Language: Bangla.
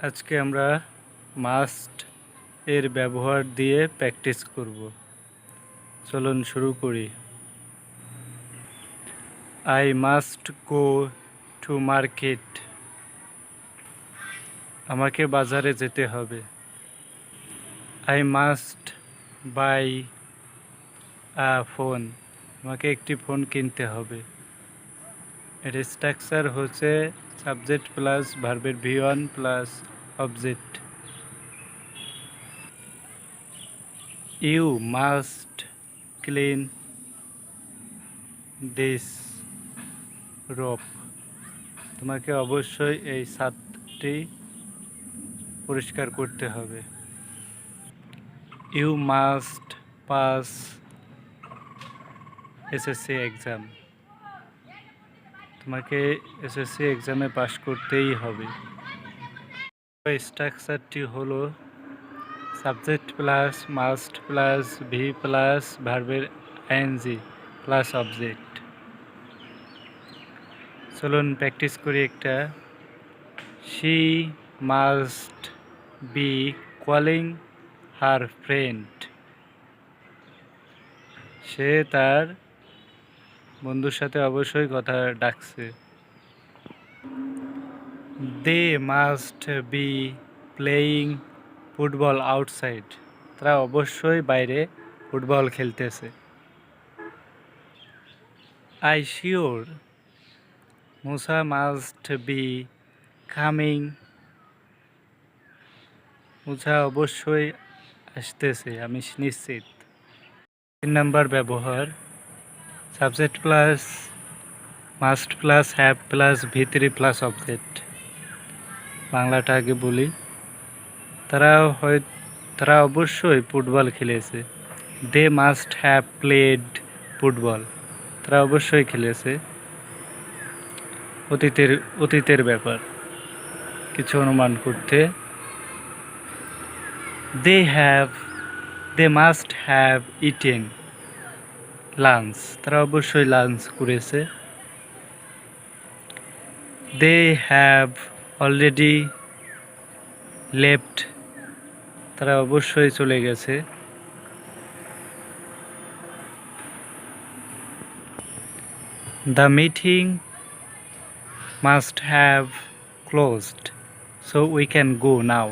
আজকে আমরা মাস্ট এর ব্যবহার দিয়ে প্র্যাকটিস করব। চলুন শুরু করি। I must go to market. আমাকে বাজারে যেতে হবে। I must by a phone. আমাকে একটি ফোন কিনতে হবে। এর স্ট্রাকচার হচ্ছে সাবজেক্ট প্লাস ভার্বের V1 plus object. You must clean this rope. তোমাকে অবশ্যই এই ছাদটি পরিষ্কার করতে হবে। You must pass SSC exam. তোমাকে এসএসসি এক্সামে পাস করতেই হবে। স্ট্রাকচারটি হলো subject plus must plus V plus ভার্বের আইএনজি প্লাস অবজেক্ট। চলুন প্র্যাকটিস করি একটা। She must be calling her friend. সে তার বন্ধুর সাথে অবশ্যই কথা ডাকছে। They must be playing football outside. তারা অবশ্যই বাইরে ফুটবল খেলতেছে। I sure Musa must be coming. Musa অবশ্যই আসতেছে, আমি নিশ্চিত। 3 নাম্বার ব্যবহার subject plus must plus have plus V3 plus object. বাংলাটা আগে বলি। তারা অবশ্যই ফুটবল খেলেছে। They must have played football. তারা অবশ্যই খেলেছে। অতীতের ব্যাপার, কিছু অনুমান করতে। They must have eaten lunch. তারা অবশ্যই লাঞ্চ করেছে। They have already left. তারা অবশ্যই চলে গেছে। The meeting must have closed, so we can go now.